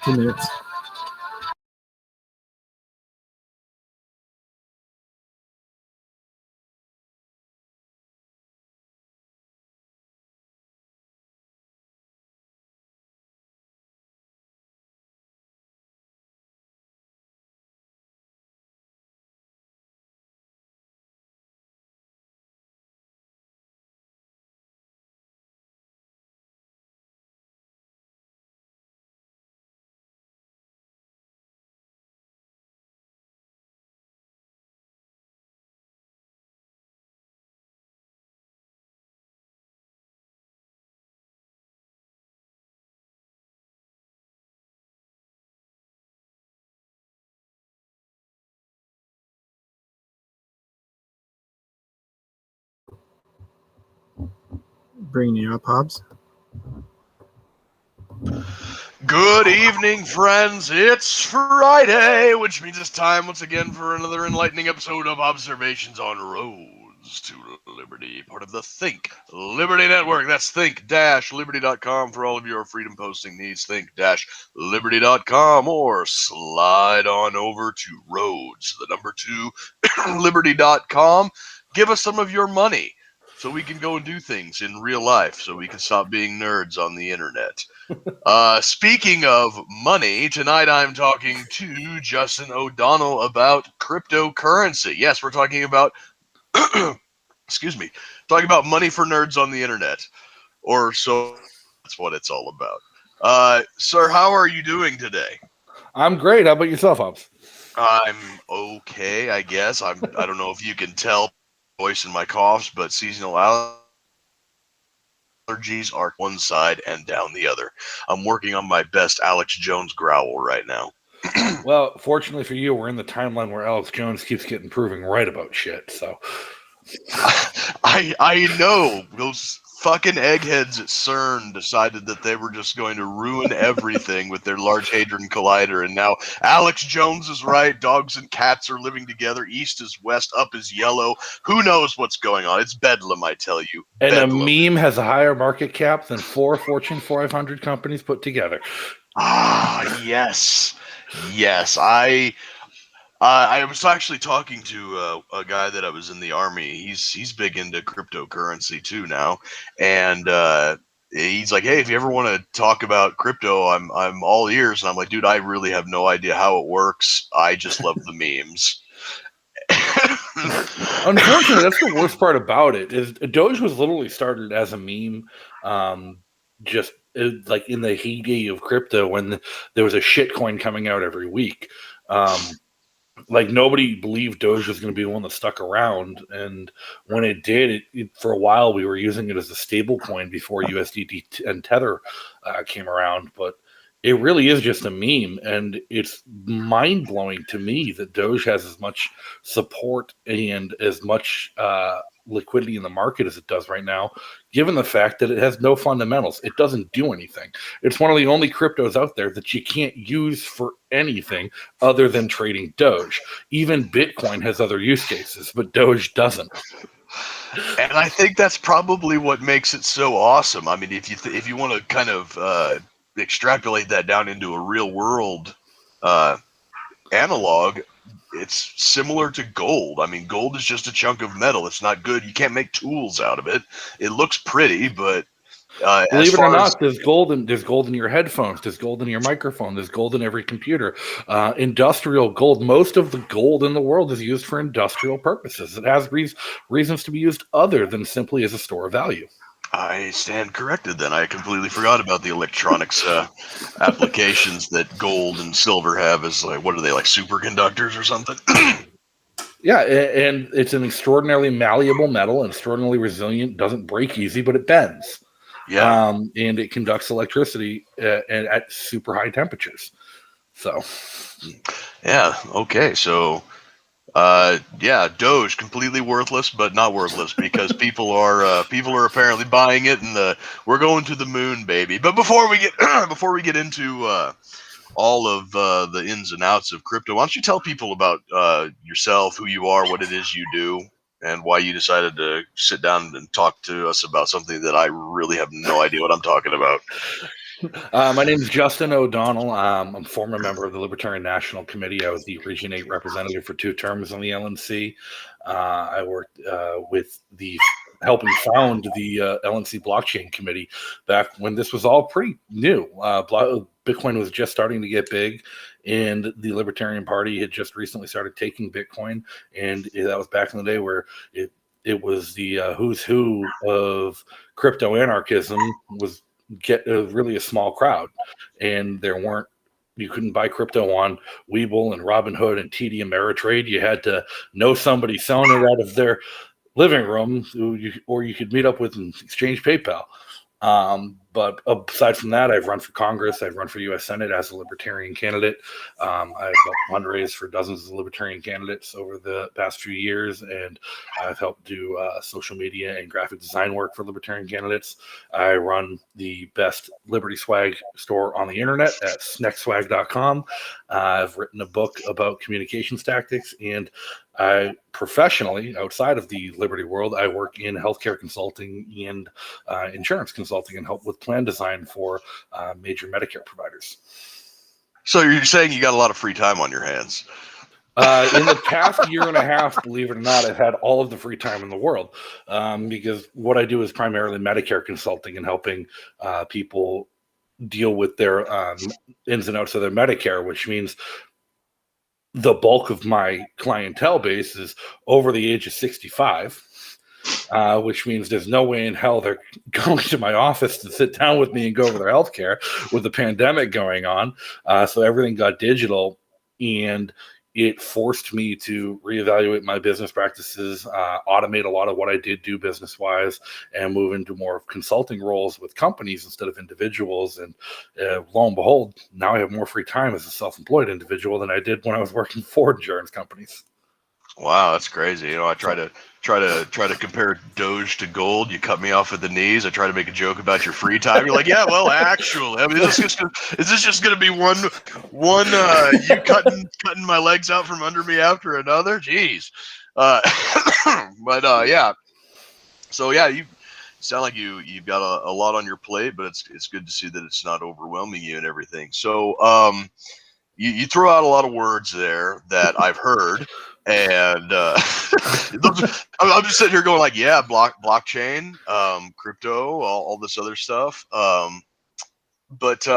2 minutes. Bringing you up, Hobbs. Good evening, friends. It's Friday, which means it's time once again for another enlightening episode of Observations on Roads to Liberty, part of the Think Liberty Network. That's think-liberty.com for all of your freedom posting needs. Think-liberty.com, or slide on over to roads, the number 2, liberty.com. Give us some of your money so we can go and do things in real life, so we can stop being nerds on the internet. Speaking of money, tonight I'm talking to Justin O'Donnell about cryptocurrency. Yes, we're talking about, talking about money for nerds on the internet. Or so that's what it's all about. Sir, how are you doing today? I'm great. How about yourself, Hobbs? I'm okay, I guess. I don't know if you can tell voice in my coughs, but seasonal allergies are one side and down the other. I'm working on my best Alex Jones growl right now. Well, fortunately for you, we're in the timeline where Alex Jones keeps getting proven right about shit. So I know those fucking eggheads at CERN decided that they were just going to ruin everything with their Large Hadron Collider, and now Alex Jones is right. Dogs and cats are living together. East is west, up is yellow. Who knows what's going on? It's bedlam, I tell you. And bedlam. A meme has a higher market cap than 4 Fortune 500 companies put together. Ah, yes. I was actually talking to a guy that I was in the army. He's big into cryptocurrency too now, and he's like, "Hey, if you ever want to talk about crypto, I'm all ears." And I'm like, "Dude, I really have no idea how it works. I just love the memes." Unfortunately, that's the worst part about it. Is Doge was literally started as a meme, like in the heyday of crypto when there was a shitcoin coming out every week. Like nobody believed Doge was going to be the one that stuck around, and when it did, for a while we were using it as a stable coin before USDT and Tether came around. But it really is just a meme, and it's mind blowing to me that Doge has as much support and as much liquidity in the market as it does right now, given the fact that it has no fundamentals. It doesn't do anything. It's one of the only cryptos out there that you can't use for anything other than trading Doge. Even Bitcoin has other use cases, but Doge doesn't. And I think that's probably what makes it so awesome. I mean, if you want to kind of extrapolate that down into a real world analog, it's similar to gold. I mean, gold is just a chunk of metal. It's not good. You can't make tools out of it. It looks pretty, but believe it or not, there's gold in your headphones. There's gold in your microphone. There's gold in every computer. Industrial gold. Most of the gold in the world is used for industrial purposes. It has reasons to be used other than simply as a store of value. I stand corrected then. I completely forgot about the electronics applications that gold and silver have as, like, what are they, like superconductors or something? Yeah, and it's an extraordinarily malleable metal and extraordinarily resilient, doesn't break easy, but it bends. Yeah. And it conducts electricity at super high temperatures. So. Yeah, okay, so... yeah, Doge completely worthless, but not worthless because people are apparently buying it, and we're going to the moon, baby. But before we get into all of the ins and outs of crypto, why don't you tell people about yourself, who you are, what it is you do, and why you decided to sit down and talk to us about something that I really have no idea what I'm talking about. My name is Justin O'Donnell. I'm a former member of the Libertarian National Committee. I was the Region 8 representative for 2 terms on the LNC. I worked with the helping found the LNC Blockchain Committee back when this was all pretty new. Bitcoin was just starting to get big, and the Libertarian Party had just recently started taking Bitcoin, and that was back in the day where it was the who's who of crypto anarchism was really a small crowd, and you couldn't buy crypto on Webull and Robinhood and TD Ameritrade. You had to know somebody selling it out of their living room, or you could meet up with and exchange PayPal. But aside from that, I've run for Congress. I've run for U.S. Senate as a Libertarian candidate. I've fundraised for dozens of Libertarian candidates over the past few years, and I've helped do social media and graphic design work for Libertarian candidates. I run the best Liberty Swag store on the internet at snexswag.com. I've written a book about communications tactics, and I professionally, outside of the Liberty world, I work in healthcare consulting and insurance consulting and help with plan design for major Medicare providers. So you're saying you got a lot of free time on your hands? In the past year and a half, believe it or not, I've had all of the free time in the world because what I do is primarily Medicare consulting and helping people deal with their ins and outs of their Medicare, which means the bulk of my clientele base is over the age of 65, which means there's no way in hell they're going to my office to sit down with me and go over their healthcare with the pandemic going on. So everything got digital, and it forced me to reevaluate my business practices, automate a lot of what I did do business-wise, and move into more of consulting roles with companies instead of individuals. And lo and behold, now I have more free time as a self-employed individual than I did when I was working for insurance companies. Wow, that's crazy. I try to compare Doge to gold. You cut me off at the knees. I try to make a joke about your free time. You're like, yeah, well, actually, I mean, is this just gonna be one you cutting my legs out from under me after another? Jeez. Yeah. So yeah, you sound like you've got a lot on your plate, but it's good to see that it's not overwhelming you and everything. So you throw out a lot of words there that I've heard. And I'm just sitting here going like, yeah, blockchain, crypto, all this other stuff. But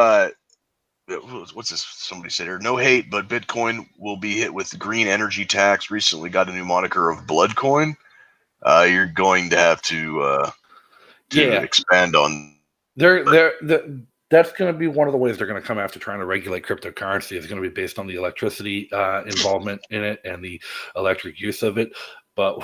what's this? Somebody said here, no hate, but Bitcoin will be hit with the green energy tax. Recently got a new moniker of Bloodcoin. You're going to have to expand on. That's going to be one of the ways they're going to come after trying to regulate cryptocurrency. It's going to be based on the electricity involvement in it and the electric use of it. But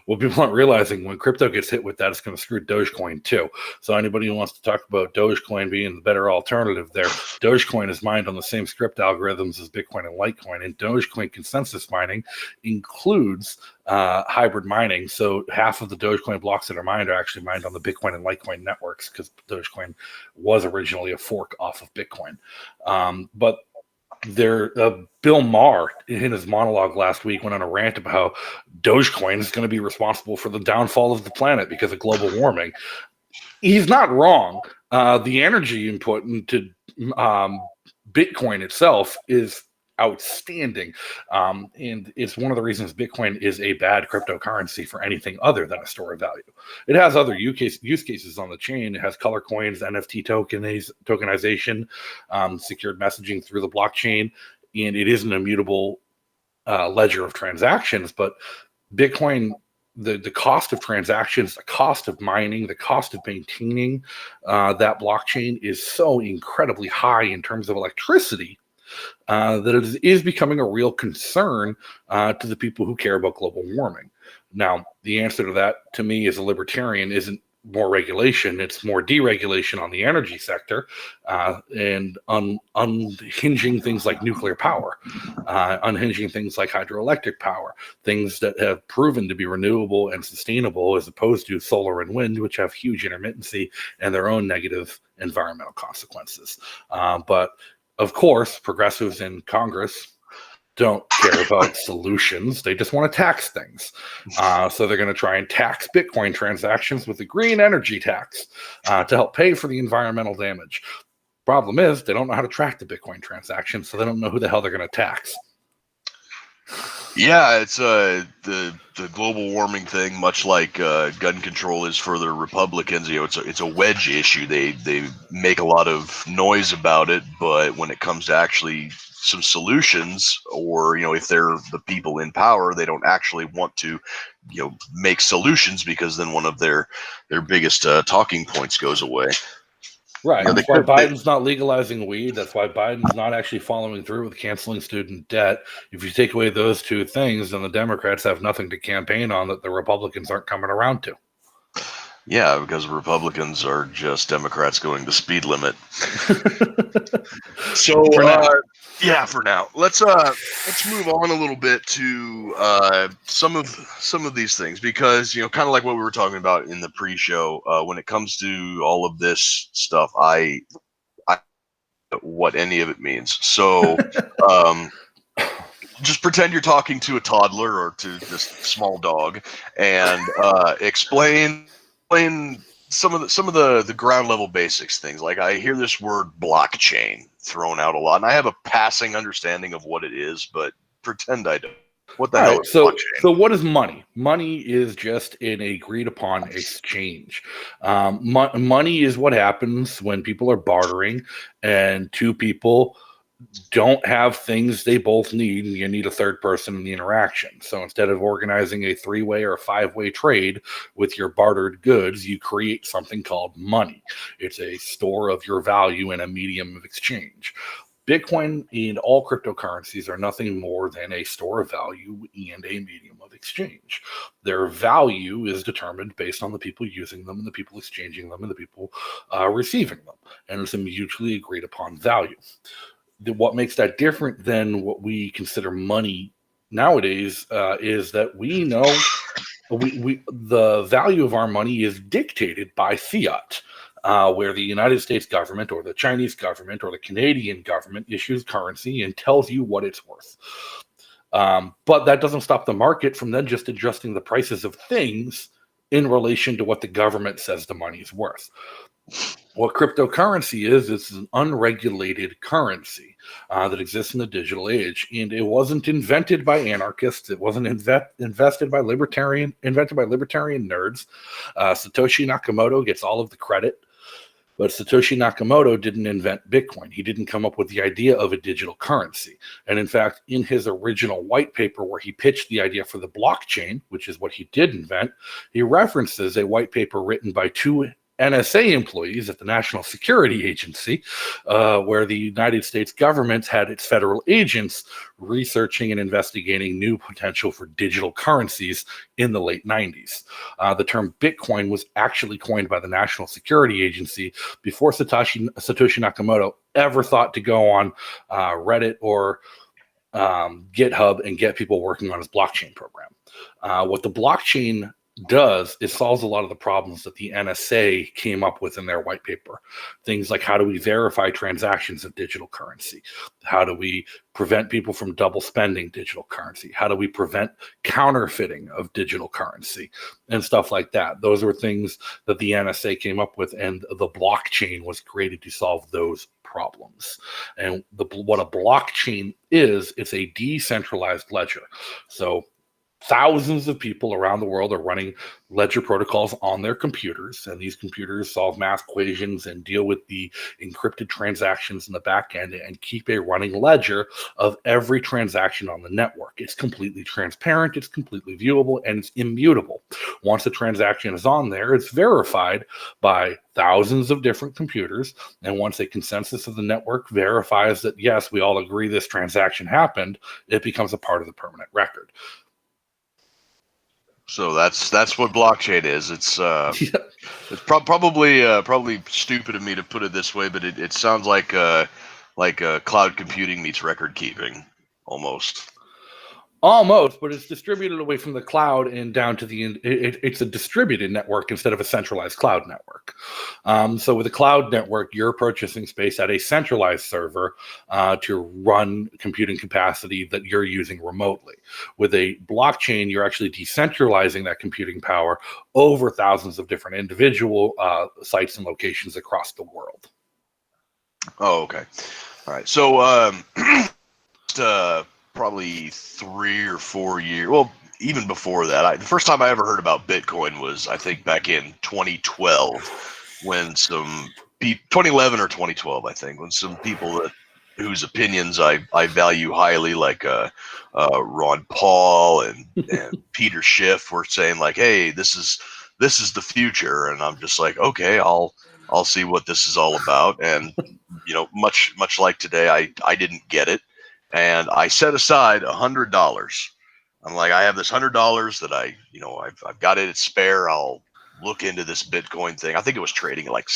what people aren't realizing, when crypto gets hit with that, it's going to screw Dogecoin too. So anybody who wants to talk about Dogecoin being the better alternative there, Dogecoin is mined on the same script algorithms as Bitcoin and Litecoin. And Dogecoin consensus mining includes hybrid mining. So half of the Dogecoin blocks that are mined are actually mined on the Bitcoin and Litecoin networks, because Dogecoin was originally a fork off of Bitcoin. But Bill Maher, in his monologue last week, went on a rant about how Dogecoin is going to be responsible for the downfall of the planet because of global warming. He's not wrong. The energy input into Bitcoin itself is outstanding. And it's one of the reasons Bitcoin is a bad cryptocurrency for anything other than a store of value. It has other use cases on the chain. It has color coins, NFT tokenization, secured messaging through the blockchain, and it is an immutable ledger of transactions. But Bitcoin, the cost of transactions, the cost of mining, the cost of maintaining that blockchain is so incredibly high in terms of electricity that it is becoming a real concern to the people who care about global warming. Now, the answer to that, to me, as a libertarian, isn't more regulation. It's more deregulation on the energy sector and unhinging things like nuclear power, unhinging things like hydroelectric power, things that have proven to be renewable and sustainable, as opposed to solar and wind, which have huge intermittency and their own negative environmental consequences. But of course, progressives in Congress don't care about solutions. They just want to tax things. So they're going to try and tax Bitcoin transactions with a green energy tax to help pay for the environmental damage. Problem is, they don't know how to track the Bitcoin transaction, so they don't know who the hell they're going to tax. Yeah, it's the global warming thing, much like gun control is for the Republicans. It's a wedge issue. They make a lot of noise about it, but when it comes to actually some solutions, or if they're the people in power, they don't actually want to make solutions, because then one of their biggest talking points goes away. Right. That's why Biden's not legalizing weed. That's why Biden's not actually following through with canceling student debt. If you take away those two things, then the Democrats have nothing to campaign on that the Republicans aren't coming around to. Yeah, because Republicans are just Democrats going the speed limit. So for now, let's move on a little bit to some of these things, because kind of like what we were talking about in the pre-show, when it comes to all of this stuff, I what any of it means. So just pretend you're talking to a toddler or to this small dog, and explain some of the ground level basics things. Like, I hear this word blockchain thrown out a lot, and I have a passing understanding of what it is, but pretend I don't. What the hell is blockchain? So what is money? Money is just an agreed upon exchange. Money is what happens when people are bartering and two people don't have things they both need, and you need a third person in the interaction. So instead of organizing a 3-way or 5-way trade with your bartered goods, you create something called money. It's a store of your value and a medium of exchange. Bitcoin and all cryptocurrencies are nothing more than a store of value and a medium of exchange. Their value is determined based on the people using them and the people exchanging them and the people receiving them. And it's a mutually agreed upon value. What makes that different than what we consider money nowadays is that we know the value of our money is dictated by fiat, where the United States government or the Chinese government or the Canadian government issues currency and tells you what it's worth. But that doesn't stop the market from then just adjusting the prices of things in relation to what the government says the money is worth. What cryptocurrency is, it's an unregulated currency that exists in the digital age, and it wasn't invented by anarchists. It wasn't invented by libertarian nerds. Satoshi Nakamoto gets all of the credit, but Satoshi Nakamoto didn't invent Bitcoin. He didn't come up with the idea of a digital currency. And in fact, in his original white paper where he pitched the idea for the blockchain, which is what he did invent, he references a white paper written by two NSA employees at the National Security Agency, where the United States government had its federal agents researching and investigating new potential for digital currencies in the late 90s. The term Bitcoin was actually coined by the National Security Agency before Satoshi Nakamoto ever thought to go on Reddit or GitHub and get people working on his blockchain program. What the blockchain does is solves a lot of the problems that the NSA came up with in their white paper. Things like, how do we verify transactions of digital currency? How do we prevent people from double spending digital currency? How do we prevent counterfeiting of digital currency and stuff like that? Those are things that the NSA came up with, and the blockchain was created to solve those problems. And what a blockchain is, it's a decentralized ledger. So thousands of people around the world are running ledger protocols on their computers, and these computers solve math equations and deal with the encrypted transactions in the back end and keep a running ledger of every transaction on the network. It's completely transparent, it's completely viewable, and it's immutable. Once a transaction is on there, it's verified by thousands of different computers, and once a consensus of the network verifies that, yes, we all agree this transaction happened, it becomes a part of the permanent record. So that's what blockchain is. It's it's probably stupid of me to put it this way, but it sounds like cloud computing meets record keeping almost. Almost, but it's distributed away from the cloud and down to it's a distributed network instead of a centralized cloud network. So with a cloud network, you're purchasing space at a centralized server to run computing capacity that you're using remotely. With a blockchain, you're actually decentralizing that computing power over thousands of different individual sites and locations across the world. Oh, okay. All right. So, probably 3 or 4 years. Well, even before that, the first time I ever heard about Bitcoin was, I think, back in 2012, when 2011 or 2012, I think, when some people whose opinions I value highly, like Ron Paul and Peter Schiff, were saying like, "Hey, this is the future," and I'm just like, "Okay, I'll see what this is all about." And much like today, I didn't get it, and I set aside $100. I'm like, I have this $100 that I've got it at spare. I'll look into this Bitcoin thing. I think it was trading at like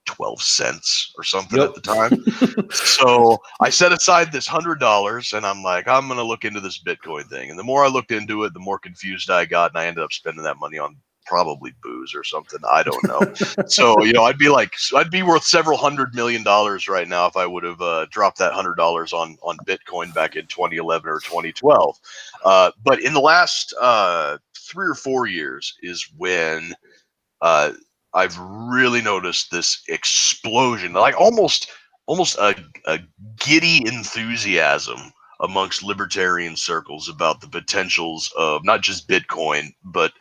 12 cents or something at the time. So I set aside this $100, and I'm like, I'm gonna look into this Bitcoin thing. And the more I looked into it, the more confused I got, and I ended up spending that money on probably booze or something. I don't know. So I'd be worth several $100 million right now if I would have dropped that $100 on Bitcoin back in 2011 or 2012. But in the last 3 or 4 years is when I've really noticed this explosion, like almost a giddy enthusiasm amongst libertarian circles about the potentials of not just Bitcoin, but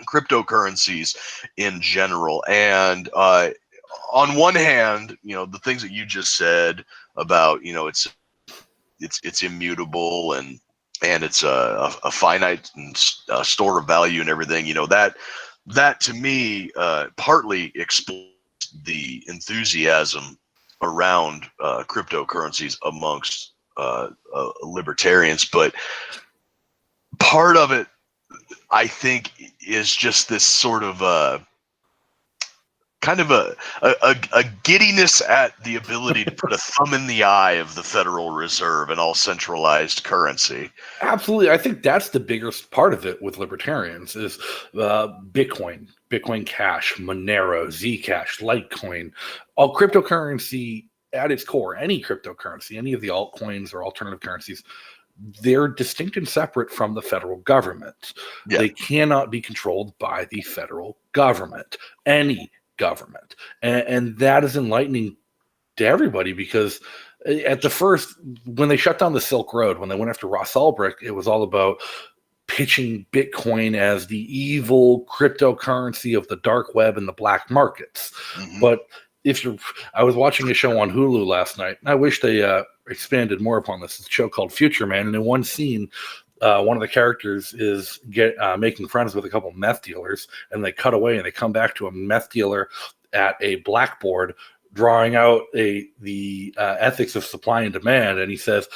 cryptocurrencies in general. And on one hand, the things that you just said about, it's immutable, and it's a finite store of value and everything. That to me partly explains the enthusiasm around cryptocurrencies amongst libertarians, but part of it, I think, is just this sort of kind of a giddiness at the ability to put a thumb in the eye of the Federal Reserve and all centralized currency. Absolutely. I think that's the biggest part of it with libertarians is Bitcoin Cash, Monero, Zcash, Litecoin, all cryptocurrency at its core. Any cryptocurrency, any of the altcoins or alternative currencies, they're distinct and separate from the federal government. Yeah. They cannot be controlled by the federal government, any government. And that is enlightening to everybody, because at the first, when they shut down the Silk Road, when they went after Ross Ulbricht, it was all about pitching Bitcoin as the evil cryptocurrency of the dark web and the black markets. Mm-hmm. But I was watching a show on Hulu last night, and I wish they expanded more upon this. It's a show called Future Man, and in one scene, one of the characters is making friends with a couple meth dealers, and they cut away and they come back to a meth dealer at a blackboard drawing out the ethics of supply and demand, and he says,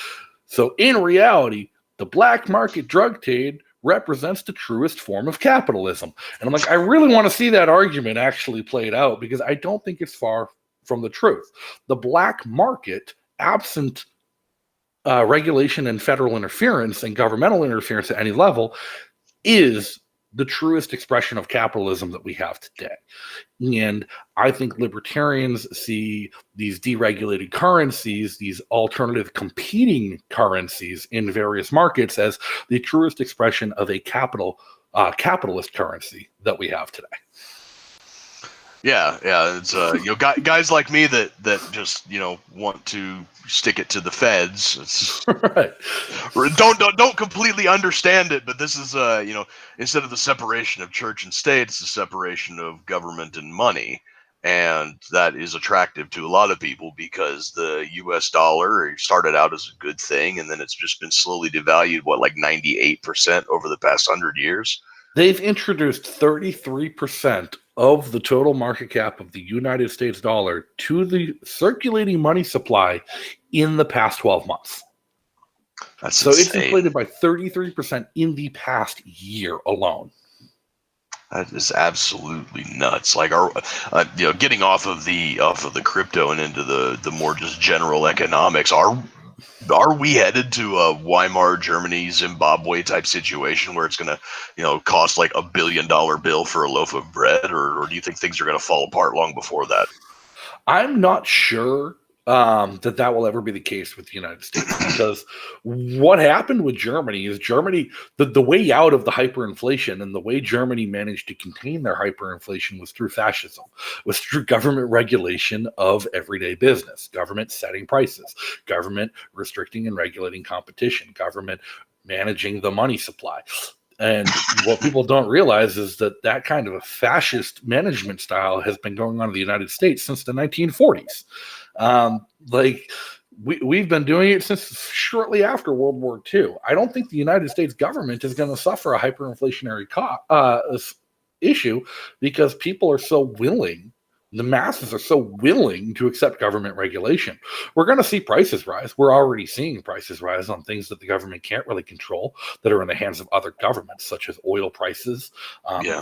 "So in reality, the black market drug trade represents the truest form of capitalism." And I'm like, I really want to see that argument actually played out, because I don't think it's far from the truth. The black market, absent regulation and federal interference and governmental interference at any level, is the truest expression of capitalism that we have today. And I think libertarians see these deregulated currencies, these alternative competing currencies in various markets, as the truest expression of a capitalist currency that we have today. Yeah, it's guys like me that just want to stick it to the feds. It's, right. Don't completely understand it, but this is instead of the separation of church and state, it's the separation of government and money, and that is attractive to a lot of people because the U.S. dollar started out as a good thing, and then it's just been slowly devalued, like 98% over the past 100 years. They've introduced 33% of the total market cap of the United States dollar to the circulating money supply in the past 12 months. That's insane. It's inflated by 33% in the past year alone. That is absolutely nuts. Like, getting off of the crypto and into the more just general economics, are we headed to a Weimar Germany, Zimbabwe type situation where it's going to, cost like $1 billion bill for a loaf of bread, or do you think things are going to fall apart long before that? I'm not sure that will ever be the case with the United States. Because what happened with Germany is the way out of the hyperinflation and the way Germany managed to contain their hyperinflation was through fascism, was through government regulation of everyday business, government setting prices, government restricting and regulating competition, government managing the money supply. And what people don't realize is that kind of a fascist management style has been going on in the United States since the 1940s. We've been doing it since shortly after World War II. I don't think the United States government is going to suffer a hyperinflationary issue because people are so willing. The masses are so willing to accept government regulation. We're going to see prices rise. We're already seeing prices rise on things that the government can't really control, that are in the hands of other governments, such as oil prices,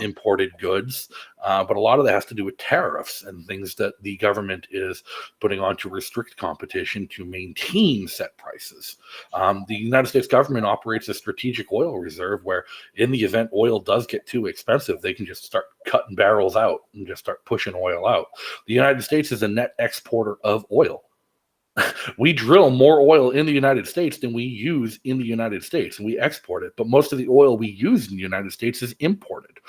imported goods. But a lot of that has to do with tariffs and things that the government is putting on to restrict competition to maintain set prices. The United States government operates a strategic oil reserve where, in the event oil does get too expensive, they can just start cutting barrels out and just start pushing oil out. The United States is a net exporter of oil. We drill more oil in the United States than we use in the United States, and we export it. But most of the oil we use in the United States is imported.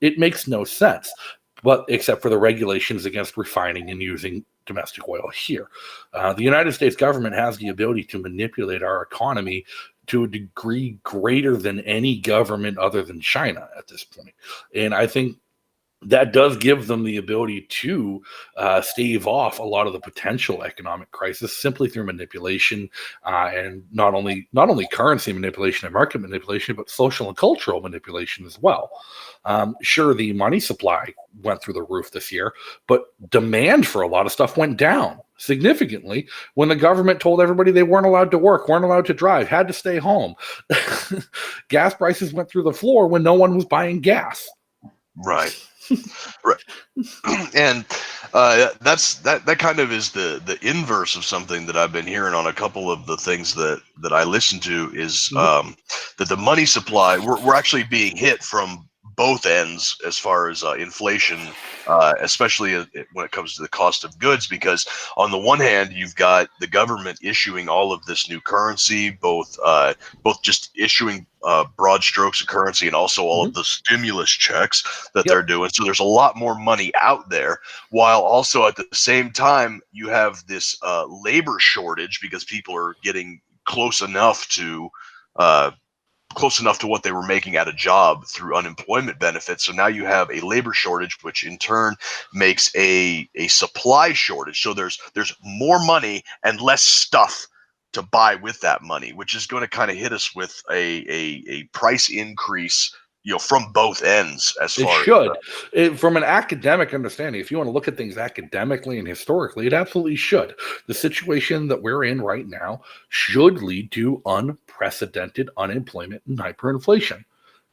It makes no sense, but except for the regulations against refining and using domestic oil here. The United States government has the ability to manipulate our economy to a degree greater than any government other than China at this point. And I think that does give them the ability to stave off a lot of the potential economic crisis simply through manipulation, and not only currency manipulation and market manipulation, but social and cultural manipulation as well. Sure, the money supply went through the roof this year, but demand for a lot of stuff went down significantly when the government told everybody they weren't allowed to work, weren't allowed to drive, had to stay home. Gas prices went through the floor when no one was buying gas. Right. Right. And that kind of is the inverse of something that I've been hearing on a couple of the things that I listen to is that the money supply, we're actually being hit from both ends as far as inflation, especially when it comes to the cost of goods, because on the one hand, you've got the government issuing all of this new currency, both just issuing broad strokes of currency and also all of the stimulus checks that they're doing. So there's a lot more money out there, while also at the same time, you have this labor shortage because people are getting close enough to what they were making at a job through unemployment benefits. So now you have a labor shortage, which in turn makes a supply shortage. So there's more money and less stuff to buy with that money, which is going to kind of hit us with a price increase, from both ends. As far as from an academic understanding, if you want to look at things academically and historically, it absolutely should. The situation that we're in right now should lead to unprecedented unemployment and hyperinflation.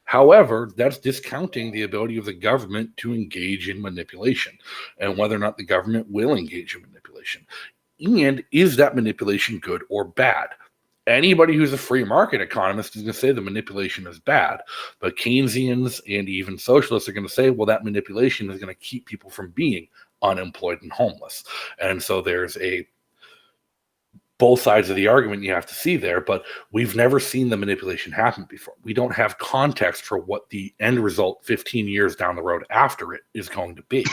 However, that's discounting the ability of the government to engage in manipulation and whether or not the government will engage in manipulation. And is that manipulation good or bad? Anybody who's a free market economist is going to say the manipulation is bad, but Keynesians and even socialists are going to say, well, that manipulation is going to keep people from being unemployed and homeless. And so there's both sides of the argument you have to see there, but we've never seen the manipulation happen before. We don't have context for what the end result 15 years down the road after it is going to be.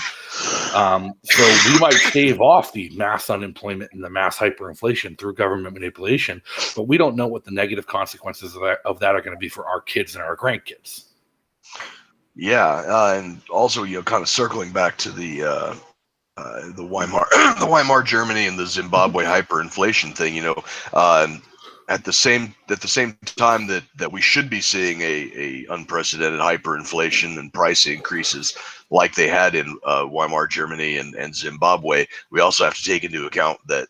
So we might stave off the mass unemployment and the mass hyperinflation through government manipulation, but we don't know what the negative consequences of that are going to be for our kids and our grandkids. Yeah, and also, kind of circling back to the Weimar Germany and the Zimbabwe hyperinflation thing, at the same time that we should be seeing a unprecedented hyperinflation and price increases like they had in Weimar Germany and Zimbabwe, we also have to take into account that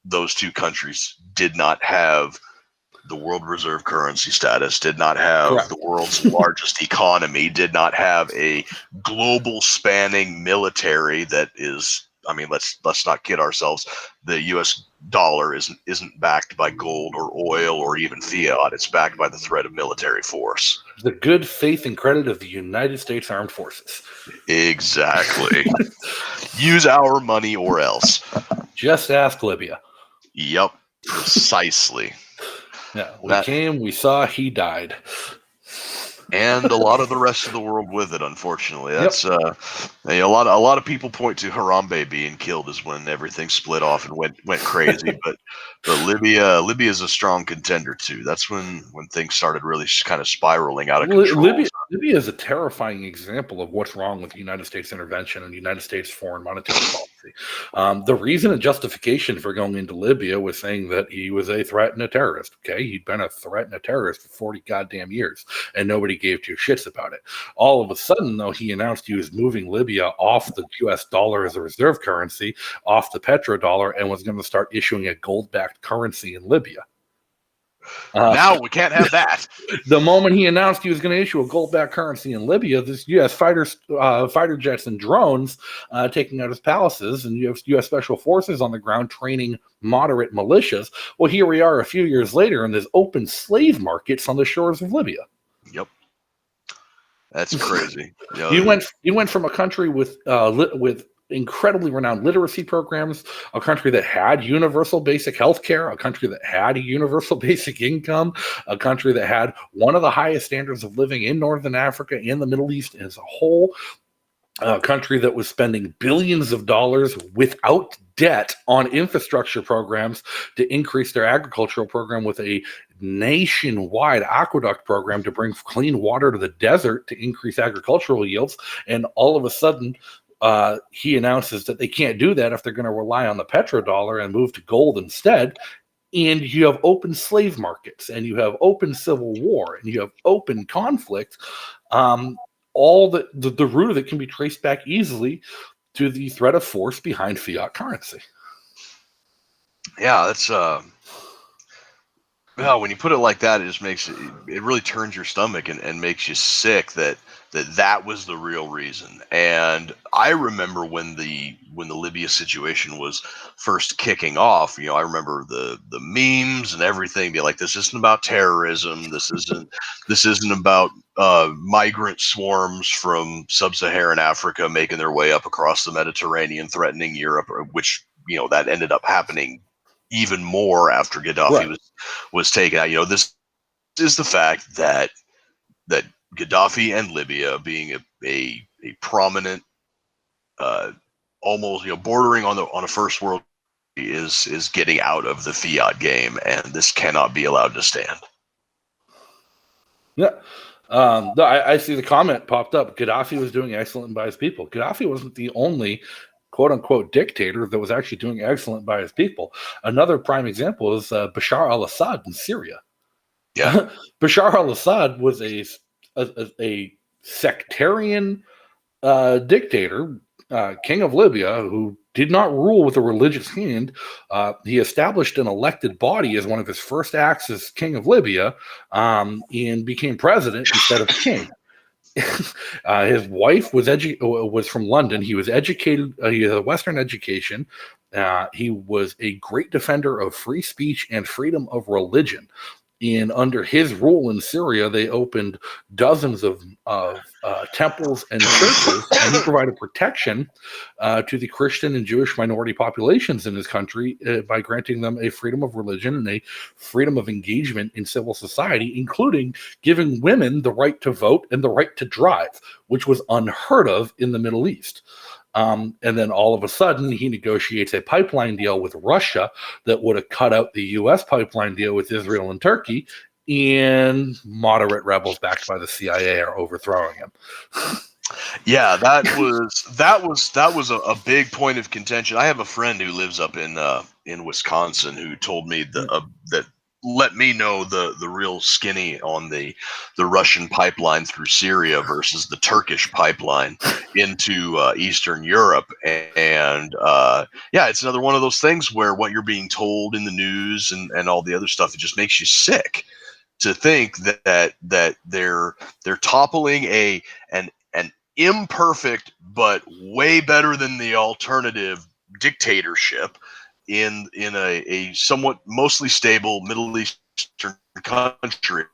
those two countries did not have the world reserve currency status, did not have the world's largest economy, did not have a global spanning military that is, let's not kid ourselves. The US dollar isn't backed by gold or oil or even fiat. It's backed by the threat of military force. the good faith and credit of the United States Armed Forces. Exactly. Use our money or else. Just ask Libya. Yep, precisely. Yeah, we came, we saw, he died. And a lot of the rest of the world with it, unfortunately. That's a lot of people point to Harambe being killed as when everything split off and went crazy. but Libya is a strong contender too. That's when things started really kind of spiraling out of control. Libya is a terrifying example of what's wrong with the United States intervention and United States foreign monetary policy. The reason and justification for going into Libya was saying that he was a threat and a terrorist. Okay, he'd been a threat and a terrorist for 40 goddamn years, and nobody gave two shits about it. All of a sudden, though, he announced he was moving Libya off the US dollar as a reserve currency, off the petrodollar, and was going to start issuing a gold-backed currency in Libya. Now we can't have that. The moment he announced he was going to issue a gold-backed currency in Libya, this U.S. fighter jets and drones taking out his palaces, and U.S. special forces on the ground training moderate militias. Well, here we are a few years later, and there's open slave markets on the shores of Libya. Yep, that's crazy. You went from a country with incredibly renowned literacy programs, a country that had universal basic health care, a country that had a universal basic income, a country that had one of the highest standards of living in Northern Africa and the Middle East as a whole, a country that was spending billions of dollars without debt on infrastructure programs to increase their agricultural program, with a nationwide aqueduct program to bring clean water to the desert to increase agricultural yields. And all of a sudden, he announces that they can't do that if they're going to rely on the petrodollar and move to gold instead. And you have open slave markets, and you have open civil war, and you have open conflict. All the root of it can be traced back easily to the threat of force behind fiat currency. Yeah, that's when you put it like that, it just makes it really turns your stomach and makes you sick that was the real reason. And I remember when the Libya situation was first kicking off, I remember the memes and everything be like, this isn't about terrorism, this isn't about migrant swarms from sub-Saharan Africa making their way up across the Mediterranean threatening Europe, which that ended up happening even more after Gaddafi was taken out. This is the fact that Gaddafi and Libya, being a prominent, almost bordering on a first world, is getting out of the fiat game, and this cannot be allowed to stand. Yeah. I see the comment popped up. Gaddafi was doing excellent by his people. Gaddafi wasn't the only quote-unquote dictator that was actually doing excellent by his people. Another prime example is Bashar al-Assad in Syria. Yeah. Bashar al-Assad was a sectarian dictator, king of Libya, who did not rule with a religious hand. He established an elected body as one of his first acts as king of Libya, and became president instead of king. His wife was from London. He was educated. He had a Western education. He was a great defender of free speech and freedom of religion. And under his rule in Syria, they opened dozens of temples and churches, and he provided protection to the Christian and Jewish minority populations in his country by granting them a freedom of religion and a freedom of engagement in civil society, including giving women the right to vote and the right to drive, which was unheard of in the Middle East. And then all of a sudden, he negotiates a pipeline deal with Russia that would have cut out the U.S. pipeline deal with Israel and Turkey, and moderate rebels backed by the CIA are overthrowing him. Yeah, that was a big point of contention. I have a friend who lives up in Wisconsin who told me that let me know the real skinny on the Russian pipeline through Syria versus the Turkish pipeline into Eastern Europe. And it's another one of those things where what you're being told in the news and all the other stuff, it just makes you sick to think that they're toppling an imperfect but way better than the alternative dictatorship in a somewhat mostly stable Middle Eastern country,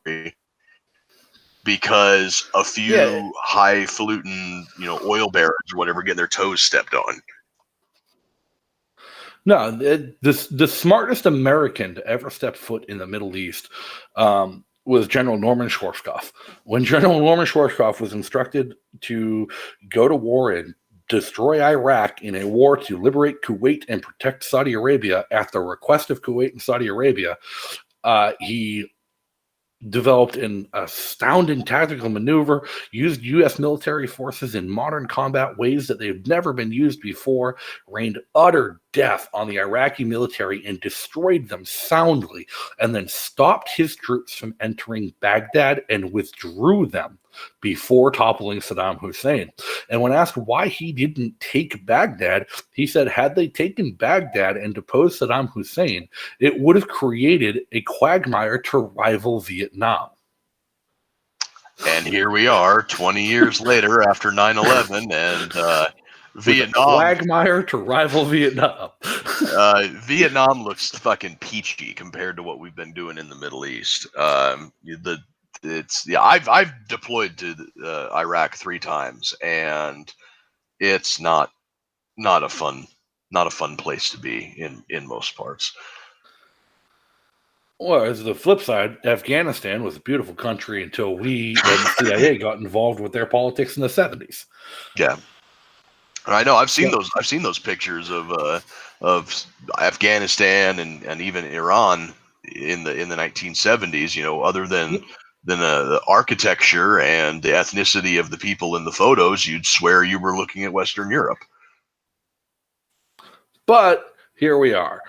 because a few highfalutin, oil barons or whatever get their toes stepped on. No, the smartest American to ever step foot in the Middle East was General Norman Schwarzkopf. When General Norman Schwarzkopf was instructed to go to war and destroy Iraq in a war to liberate Kuwait and protect Saudi Arabia at the request of Kuwait and Saudi Arabia, he developed an astounding tactical maneuver, used U.S. military forces in modern combat ways that they've never been used before, rained utter death on the Iraqi military and destroyed them soundly, and then stopped his troops from entering Baghdad and withdrew them before toppling Saddam Hussein. And when asked why he didn't take Baghdad, he said, had they taken Baghdad and deposed Saddam Hussein, it would have created a quagmire to rival Vietnam. And here we are 20 years later after 9/11, and Vietnam. Quagmire to rival Vietnam. Vietnam looks fucking peachy compared to what we've been doing in the Middle East. I've deployed to Iraq 3 times, and it's not a fun place to be in most parts. Well, as the flip side, Afghanistan was a beautiful country until we and the CIA got involved with their politics in the 70s. Yeah, and I know I've seen those pictures of Afghanistan and even Iran in the 1970s. Other than the architecture and the ethnicity of the people in the photos, you'd swear you were looking at Western Europe. But here we are.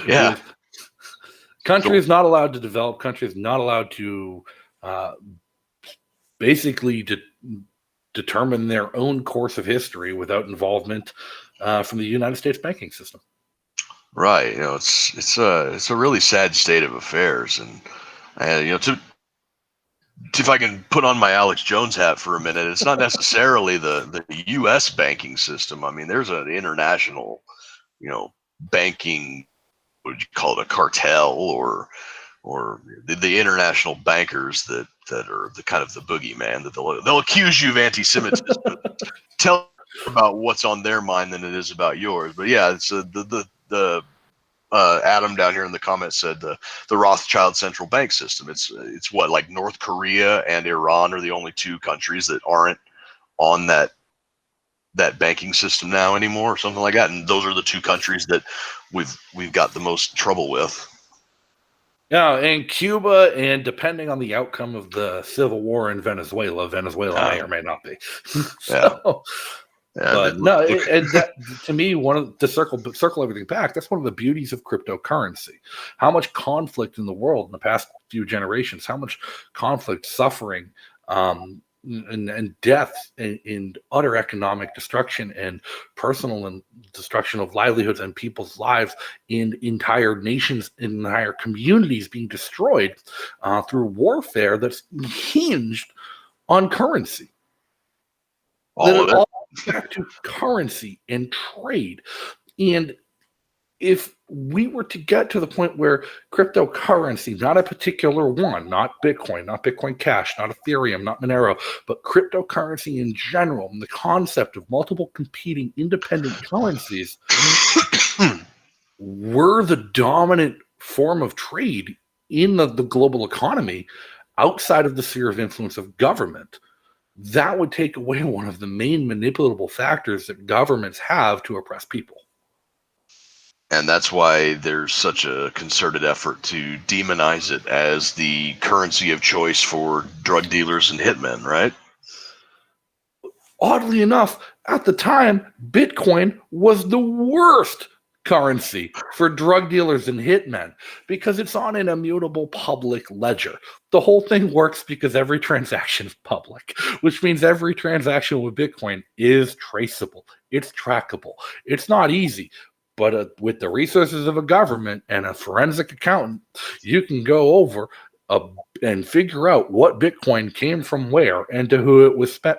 Yeah. Countries not allowed to develop, countries not allowed to basically determine their own course of history without involvement from the United States banking system. Right. It's a really sad state of affairs, and if I can put on my Alex Jones hat for a minute, it's not necessarily the U.S. banking system. I mean, there's an international, banking, what would you call it, a cartel, or the international bankers that are the kind of the boogeyman that they'll accuse you of anti-Semitism. Tell about what's on their mind than it is about yours. But yeah, it's the Adam down here in the comments said the Rothschild central bank system. It's what, like North Korea and Iran are the only 2 countries that aren't on that banking system now anymore, or something like that. And those are the 2 countries that we've got the most trouble with. Yeah, and Cuba, and depending on the outcome of the civil war in Venezuela may or may not be. So, but no, and that, to me, circle everything back. That's one of the beauties of cryptocurrency. How much conflict in the world in the past few generations, how much conflict, suffering, and death, and utter economic destruction, and personal and destruction of livelihoods and people's lives, in entire nations, entire communities being destroyed through warfare that's hinged on currency. All back to currency and trade. And if we were to get to the point where cryptocurrency, not a particular one, not Bitcoin Cash, not Ethereum, not Monero, but cryptocurrency in general, and the concept of multiple competing independent currencies were the dominant form of trade in the global economy outside of the sphere of influence of government, that would take away one of the main manipulatable factors that governments have to oppress people. And that's why there's such a concerted effort to demonize it as the currency of choice for drug dealers and hitmen, right? Oddly enough, at the time, Bitcoin was the worst currency for drug dealers and hitmen because it's on an immutable public ledger. The whole thing works because every transaction is public, which means every transaction with Bitcoin is traceable. It's trackable. It's not easy. But with the resources of a government and a forensic accountant, you can go over and figure out what Bitcoin came from where and to who it was spent.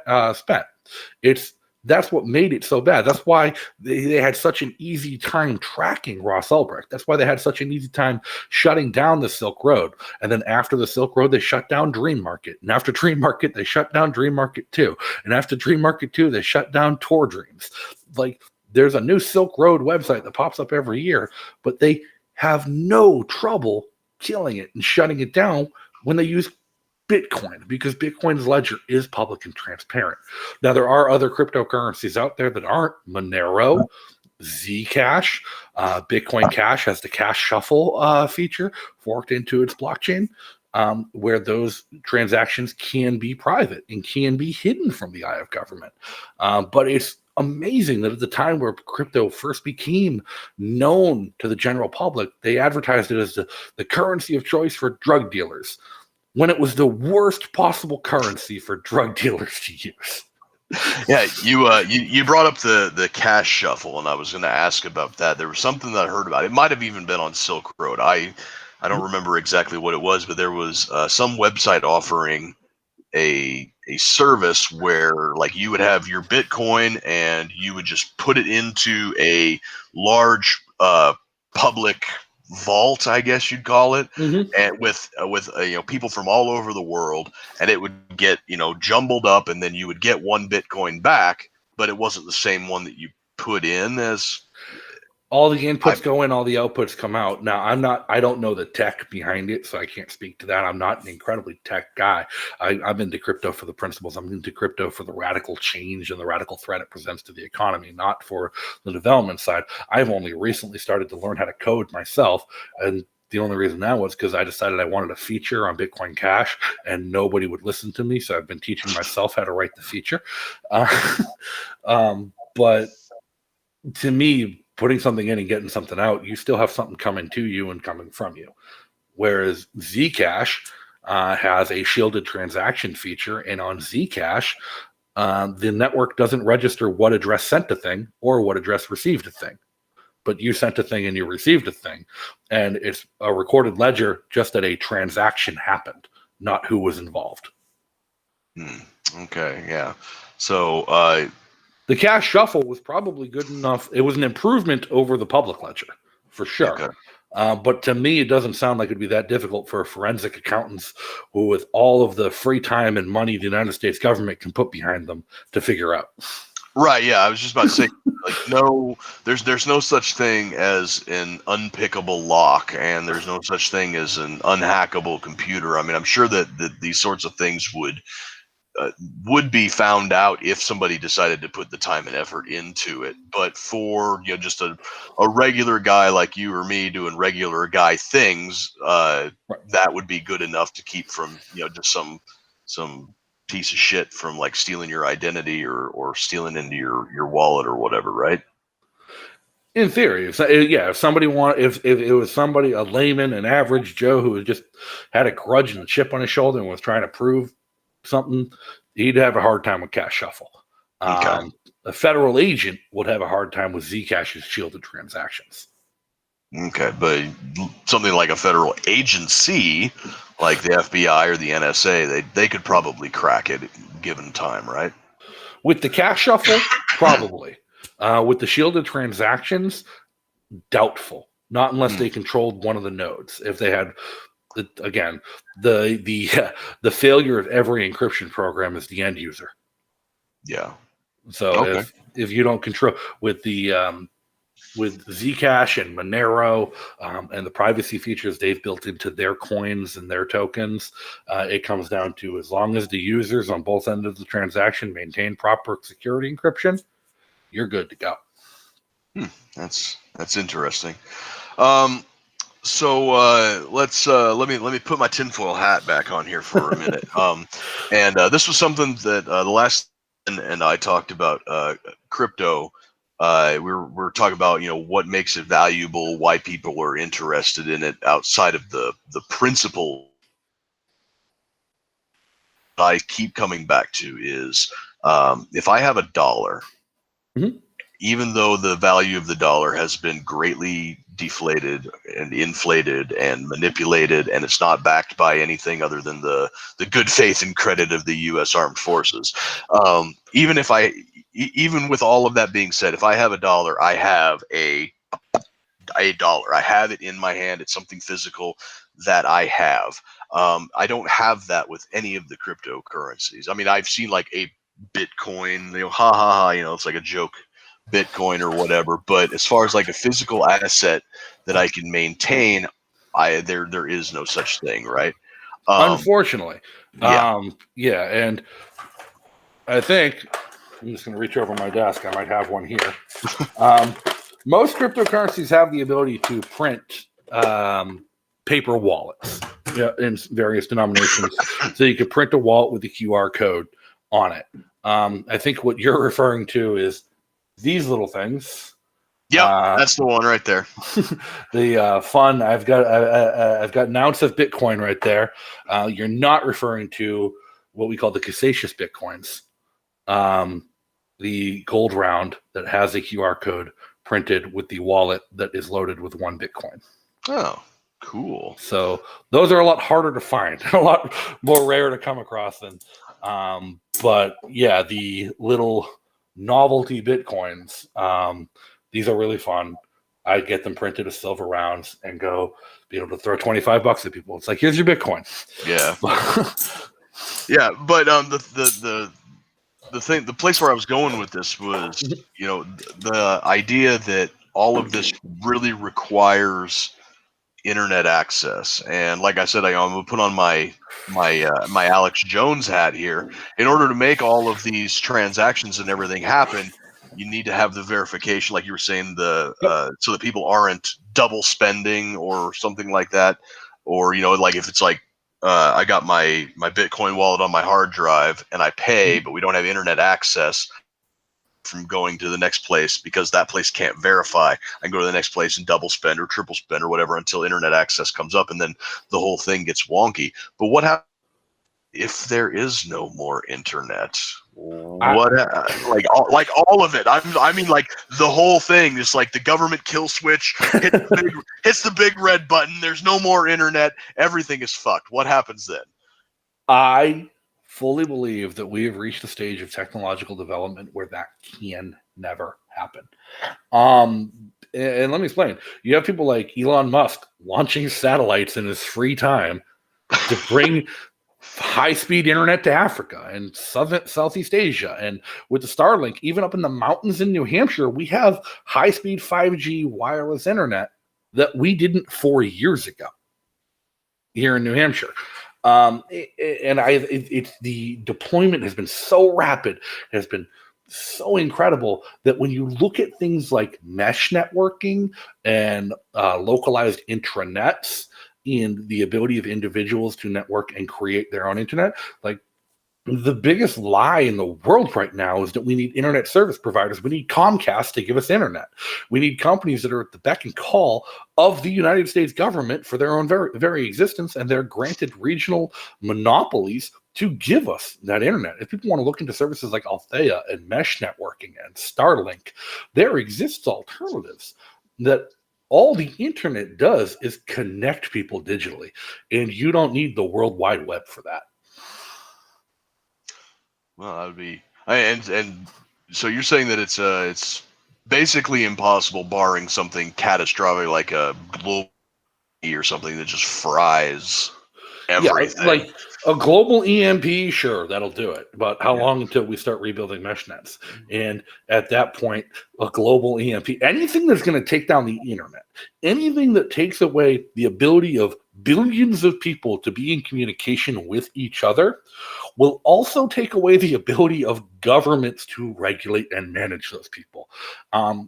It's That's what made it so bad. That's why they had such an easy time tracking Ross Ulbricht. That's why they had such an easy time shutting down the Silk Road. And then after the Silk Road, they shut down Dream Market. And after Dream Market, they shut down Dream Market 2. And after Dream Market 2, they shut down Tor Dreams. Like, there's a new Silk Road website that pops up every year, but they have no trouble killing it and shutting it down when they use Bitcoin, because Bitcoin's ledger is public and transparent. Now, there are other cryptocurrencies out there that aren't. Monero, Zcash, Bitcoin Cash has the Cash Shuffle feature forked into its blockchain, where those transactions can be private and can be hidden from the eye of government. But it's amazing that at the time where crypto first became known to the general public, they advertised it as the currency of choice for drug dealers, when it was the worst possible currency for drug dealers to use. Yeah, you brought up the Cash Shuffle, and I was going to ask about that. There was something that I heard about. It might have even been on Silk Road. I don't remember exactly what it was, but there was some website offering a service where, like, you would have your Bitcoin and you would just put it into a large public vault, I guess you'd call it, and with people from all over the world, and it would get jumbled up, and then you would get one Bitcoin back, but it wasn't the same one that you put in. As all the inputs go in, all the outputs come out. Now, I don't know the tech behind it, so I can't speak to that. I'm not an incredibly tech guy. I'm into crypto for the principles. I'm into crypto for the radical change and the radical threat it presents to the economy, not for the development side. I've only recently started to learn how to code myself, and the only reason that was because I decided I wanted a feature on Bitcoin Cash, and nobody would listen to me, so I've been teaching myself how to write the feature. But to me, putting something in and getting something out, you still have something coming to you and coming from you. Whereas Zcash has a shielded transaction feature, and on Zcash, the network doesn't register what address sent a thing or what address received a thing. But you sent a thing and you received a thing, and it's a recorded ledger just that a transaction happened, not who was involved. Okay, yeah. So the Cash Shuffle was probably good enough. It was an improvement over the public ledger, for sure. Okay. But to me, it doesn't sound like it'd be that difficult for forensic accountants who, with all of the free time and money the United States government can put behind them, to figure out. Right, yeah. I was just about to say, no, there's no such thing as an unpickable lock, and there's no such thing as an unhackable computer. I mean, I'm sure that these sorts of things would be found out if somebody decided to put the time and effort into it. But for just a regular guy like you or me doing regular guy things, right, that would be good enough to keep from just some piece of shit from like stealing your identity or stealing into your wallet or whatever, right? In theory, if somebody if it was somebody, a layman, an average Joe who just had a grudge and a chip on his shoulder and was trying to prove something, he'd have a hard time with Cash Shuffle. Okay. A federal agent would have a hard time with Zcash's shielded transactions. Okay, but something like a federal agency, like the FBI or the NSA, they could probably crack it given time, right? With the Cash Shuffle, probably. With the shielded transactions, doubtful. Not unless they controlled one of the nodes. If they had, again, the failure of every encryption program is the end user. Yeah. So okay, if you don't control with the with Zcash and Monero and the privacy features they've built into their coins and their tokens, it comes down to, as long as the users on both ends of the transaction maintain proper security encryption, you're good to go. That's interesting. So let me put my tinfoil hat back on here for a minute. And this was something that the last and I talked about crypto. We're talking about what makes it valuable, why people are interested in it outside of the principle. I keep coming back to is if I have $1, even though the value of the dollar has been greatly deflated and inflated and manipulated, and it's not backed by anything other than the good faith and credit of the U.S. Armed Forces, even if I even with all of that being said, if I have $1, I have a dollar. I have it in my hand. It's something physical that I have. I don't have that with any of the cryptocurrencies. I mean, I've seen like a Bitcoin, ha ha ha, it's like a joke Bitcoin or whatever. But as far as like a physical asset that I can maintain, there is no such thing, right? Unfortunately. Yeah. And I think I'm just going to reach over my desk. I might have one here. Most cryptocurrencies have the ability to print paper wallets in various denominations. So you could print a wallet with the QR code on it. I think what you're referring to is these little things. Yep, that's the one right there. The fun. I've got an ounce of Bitcoin right there. You're not referring to what we call the Casacious Bitcoins, the gold round that has a QR code printed with the wallet that is loaded with 1 Bitcoin. Oh, cool. So those are a lot harder to find, a lot more rare to come across than. But yeah, the little novelty Bitcoins. These are really fun. I get them printed as silver rounds and go be able to throw $25 at people. It's like, here's your Bitcoin. Yeah. Yeah, but the place where I was going with this was, the idea that all of this really requires internet access. And like I said, I'm gonna put on my Alex Jones hat here. In order to make all of these transactions and everything happen, you need to have the verification, like you were saying, so that people aren't double spending or something like that. Or, like if it's like, I got my Bitcoin wallet on my hard drive and I pay, but we don't have internet access from going to the next place because that place can't verify. I can go to the next place and double spend or triple spend or whatever until internet access comes up, and then the whole thing gets wonky. But what happens if there is no more internet? What like all of it? I mean like the whole thing. Just like the government kill switch hits the big red button. There's no more internet. Everything is fucked. What happens then? I fully believe that we have reached a stage of technological development where that can never happen. And let me explain. You have people like Elon Musk launching satellites in his free time to bring high-speed internet to Africa and Southeast Asia. And with the Starlink, even up in the mountains in New Hampshire, we have high-speed 5G wireless internet that we didn't 4 years ago here in New Hampshire. It's the deployment has been so rapid, has been so incredible that when you look at things like mesh networking and localized intranets and the ability of individuals to network and create their own internet, like the biggest lie in the world right now is that we need internet service providers. We need Comcast to give us internet. We need companies that are at the beck and call of the United States government for their own very existence, and they're granted regional monopolies to give us that internet. If people want to look into services like Althea and mesh networking and Starlink, there exists alternatives that all the internet does is connect people digitally, and you don't need the World Wide Web for that. Well, that would be, and so you're saying that it's basically impossible, barring something catastrophic like a global or something that just fries everything. Yeah, like a global EMP, sure, that'll do it. But how long until we start rebuilding mesh nets? And at that point, a global EMP, anything that's going to take down the internet, anything that takes away the ability of billions of people to be in communication with each other, will also take away the ability of governments to regulate and manage those people.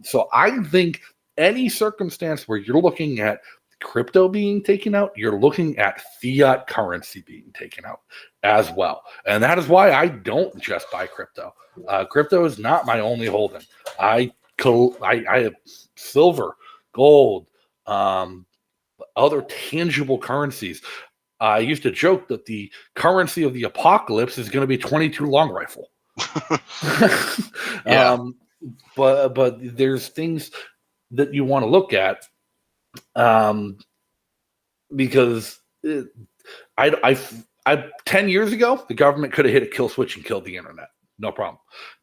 So I think any circumstance where you're looking at crypto being taken out, you're looking at fiat currency being taken out as well. And that is why I don't just buy crypto. Crypto is not my only holding. I have silver, gold, other tangible currencies. I used to joke that the currency of the apocalypse is going to be 22 long rifle. Yeah. But there's things that you want to look at, because I 10 years ago, the government could have hit a kill switch and killed the internet. No problem.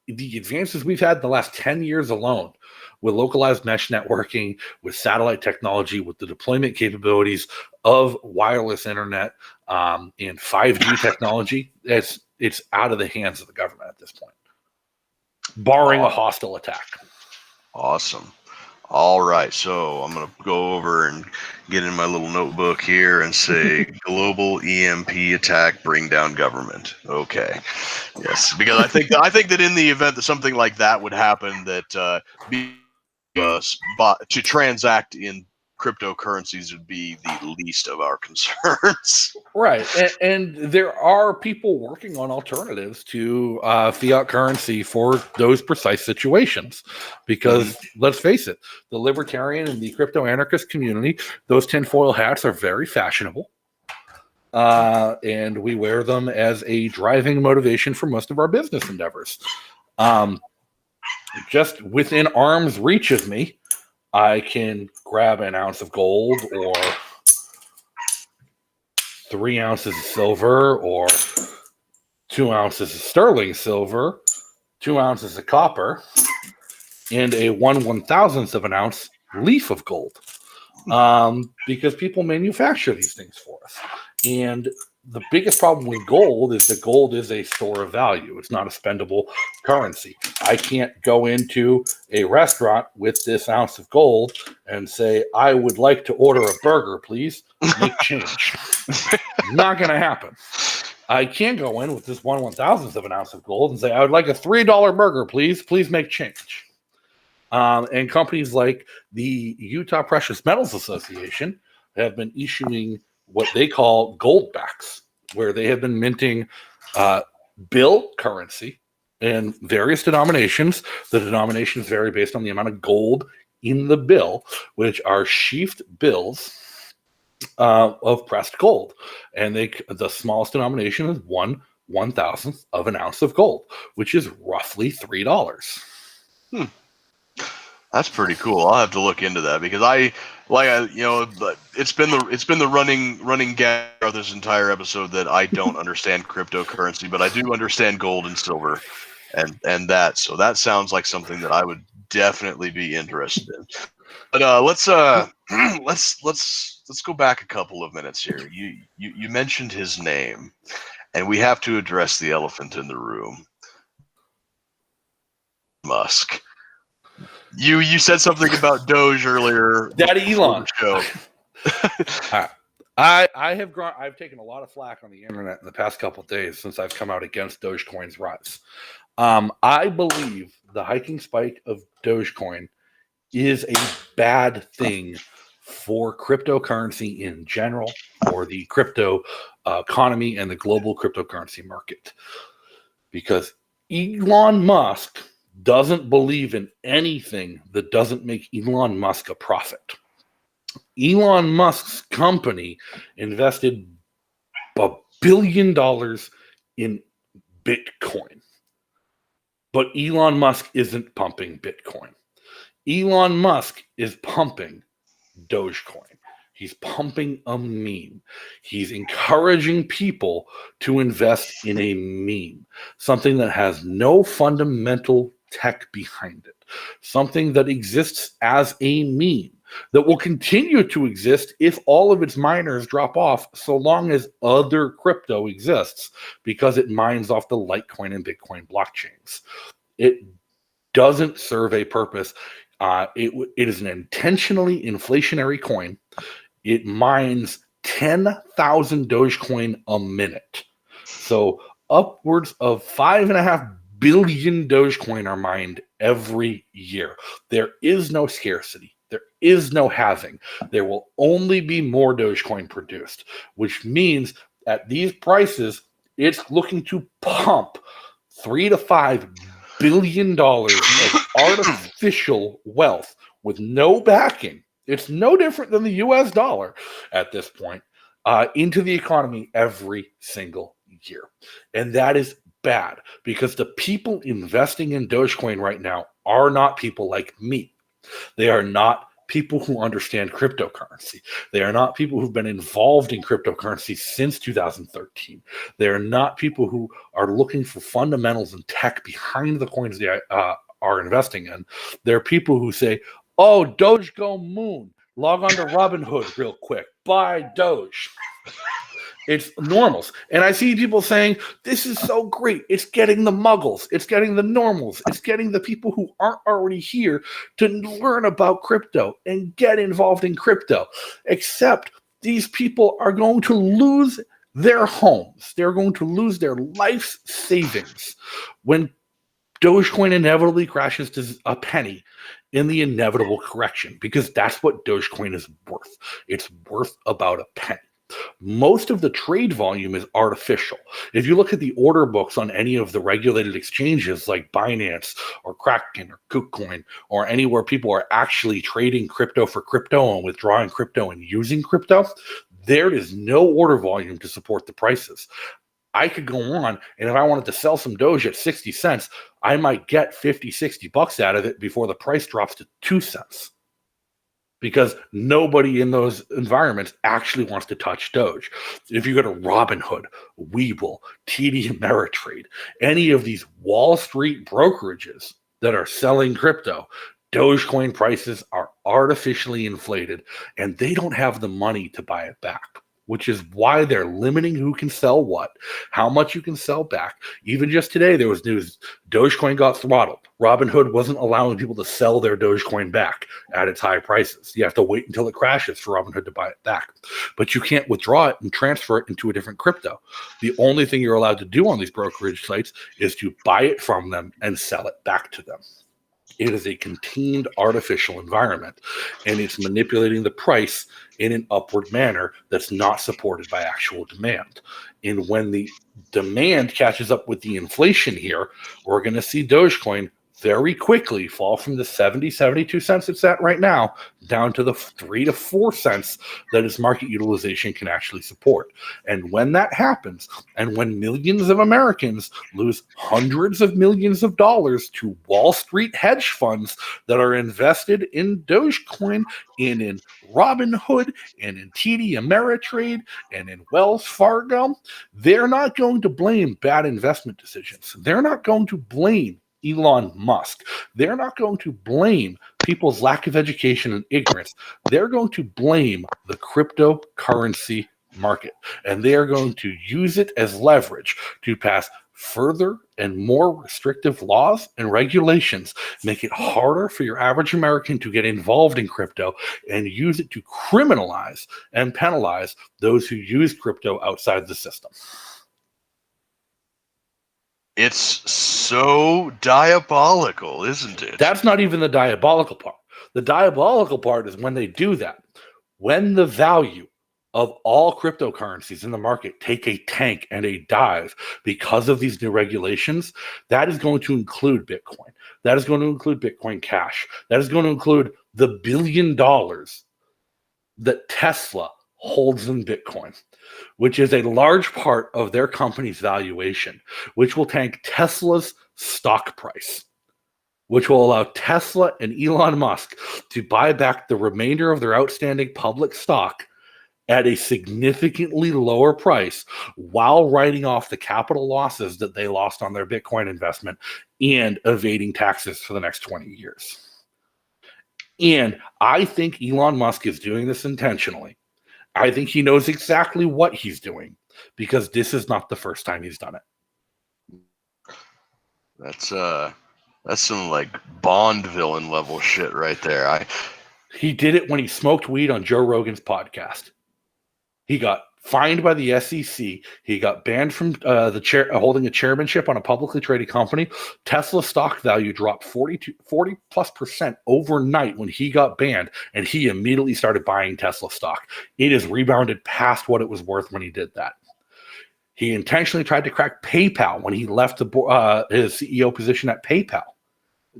The advances we've had in the last 10 years alone with localized mesh networking, with satellite technology, with the deployment capabilities of wireless internet and 5G technology, it's out of the hands of the government at this point, barring a hostile attack. Awesome. All right, so I'm going to go over and get in my little notebook here and say global EMP attack, bring down government. Okay. Yes, because I think that in the event that something like that would happen, that to transact in cryptocurrencies would be the least of our concerns. Right. And there are people working on alternatives to fiat currency for those precise situations. Because let's face it, the libertarian and the crypto anarchist community, those tinfoil hats are very fashionable. And we wear them as a driving motivation for most of our business endeavors. Just within arm's reach of me, I can grab an ounce of gold or 3 ounces of silver or 2 ounces of sterling silver, 2 ounces of copper, and a 1/1000th of an ounce leaf of gold. Because people manufacture these things for us. And the biggest problem with gold is that gold is a store of value. It's not a spendable currency. I can't go into a restaurant with this ounce of gold and say, I would like to order a burger, please. Make change. Not going to happen. I can go in with this 1/1000th of an ounce of gold and say, I would like a $3 burger, please. Please make change. And companies like the Utah Precious Metals Association have been issuing what they call gold backs, where they have been minting bill currency in various denominations. The denominations vary based on the amount of gold in the bill, which are sheathed bills of pressed gold. And the smallest denomination is 1/1000th of an ounce of gold, which is roughly $3. That's pretty cool. I'll have to look into that because it's been the running gag of this entire episode that I don't understand cryptocurrency, but I do understand gold and silver, and that. So that sounds like something that I would definitely be interested in. But let's go back a couple of minutes here. You mentioned his name, and we have to address the elephant in the room. Musk. You said something about Doge earlier. Daddy Elon. Show. I've taken a lot of flack on the internet in the past couple of days since I've come out against Dogecoin's rise. I believe the hiking spike of Dogecoin is a bad thing for cryptocurrency in general, for the crypto economy and the global cryptocurrency market. Because Elon Musk doesn't believe in anything that doesn't make Elon Musk a profit. Elon Musk's company invested $1 billion in Bitcoin. But Elon Musk isn't pumping Bitcoin. Elon Musk is pumping Dogecoin. He's pumping a meme. He's encouraging people to invest in a meme, something that has no fundamental tech behind it, something that exists as a meme that will continue to exist if all of its miners drop off, so long as other crypto exists, because it mines off the Litecoin and Bitcoin blockchains. It doesn't serve a purpose. It is an intentionally inflationary coin. It mines 10,000 Dogecoin a minute. So upwards of 5.5 billion Dogecoin are mined every year. There is no scarcity. There is no halving. There will only be more Dogecoin produced, which means at these prices, it's looking to pump $3 to $5 billion of artificial wealth with no backing. It's no different than the US dollar at this point, into the economy every single year. And that is bad because the people investing in Dogecoin right now are not people like me. They are not people who understand cryptocurrency. They are not people who've been involved in cryptocurrency since 2013. They are not people who are looking for fundamentals and tech behind the coins they are investing in. They're people who say, oh, Doge go moon. Log on to Robinhood real quick. Buy Doge. It's normals. And I see people saying, this is so great. It's getting the muggles. It's getting the normals. It's getting the people who aren't already here to learn about crypto and get involved in crypto. Except these people are going to lose their homes. They're going to lose their life's savings when Dogecoin inevitably crashes to a penny in the inevitable correction, because that's what Dogecoin is worth. It's worth about a penny. Most of the trade volume is artificial. If you look at the order books on any of the regulated exchanges like Binance or Kraken or KuCoin or anywhere people are actually trading crypto for crypto and withdrawing crypto and using crypto, there is no order volume to support the prices. I could go on, and if I wanted to sell some Doge at 60 cents, I might get 50, 60 bucks out of it before the price drops to 2 cents. Because nobody in those environments actually wants to touch Doge. If you go to Robinhood, Webull, TD Ameritrade, any of these Wall Street brokerages that are selling crypto, Dogecoin prices are artificially inflated, and they don't have the money to buy it back, which is why they're limiting who can sell what, how much you can sell back. Even just today, there was news, Dogecoin got throttled. Robinhood wasn't allowing people to sell their Dogecoin back at its high prices. You have to wait until it crashes for Robinhood to buy it back. But you can't withdraw it and transfer it into a different crypto. The only thing you're allowed to do on these brokerage sites is to buy it from them and sell it back to them. It is a contained artificial environment, and it's manipulating the price in an upward manner that's not supported by actual demand. And when the demand catches up with the inflation here, we're going to see Dogecoin very quickly fall from the 70, 72 cents it's at right now down to the 3 to 4 cents that its market utilization can actually support. And when that happens, and when millions of Americans lose hundreds of millions of dollars to Wall Street hedge funds that are invested in Dogecoin and in Robinhood and in TD Ameritrade and in Wells Fargo, they're not going to blame bad investment decisions. They're not going to blame Elon Musk. They're not going to blame people's lack of education and ignorance. They're going to blame the cryptocurrency market, and they are going to use it as leverage to pass further and more restrictive laws and regulations, make it harder for your average American to get involved in crypto, and use it to criminalize and penalize those who use crypto outside the system. It's so diabolical, isn't it? That's not even the diabolical part. The diabolical part is when they do that. When the value of all cryptocurrencies in the market take a tank and a dive because of these new regulations, that is going to include Bitcoin. That is going to include Bitcoin Cash. That is going to include the $1 billion that Tesla holds in Bitcoin, which is a large part of their company's valuation, which will tank Tesla's stock price, which will allow Tesla and Elon Musk to buy back the remainder of their outstanding public stock at a significantly lower price while writing off the capital losses that they lost on their Bitcoin investment and evading taxes for the next 20 years. And I think Elon Musk is doing this intentionally. I think he knows exactly what he's doing, because this is not the first time he's done it. That's some like Bond villain level shit right there. He did it when he smoked weed on Joe Rogan's podcast. He got fined by the SEC. He got banned from holding a chairmanship on a publicly traded company. Tesla stock value dropped 40+% overnight when he got banned, and he immediately started buying Tesla stock. It has rebounded past what it was worth when he did that. He intentionally tried to crack PayPal when he left his CEO position at PayPal,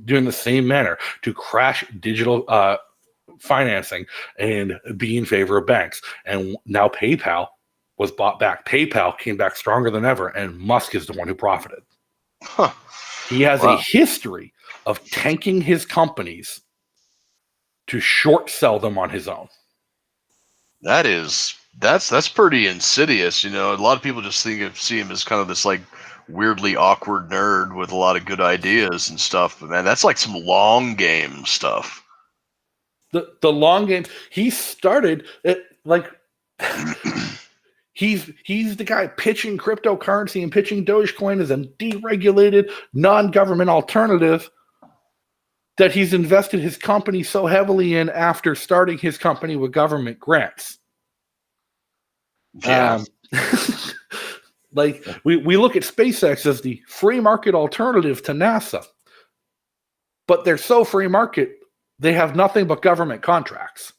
doing the same manner to crash digital financing and be in favor of banks. And now PayPal was bought back. PayPal came back stronger than ever, and Musk is the one who profited. He has a history of tanking his companies to short sell them on his own. That's pretty insidious. You know, a lot of people just see him as kind of this like weirdly awkward nerd with a lot of good ideas and stuff. But man, that's like some long game stuff. The long game. He started it like he's the guy pitching cryptocurrency and pitching Dogecoin as a deregulated, non-government alternative that he's invested his company so heavily in after starting his company with government grants. Yeah. Like we look at SpaceX as the free market alternative to NASA, but they're so free market, they have nothing but government contracts.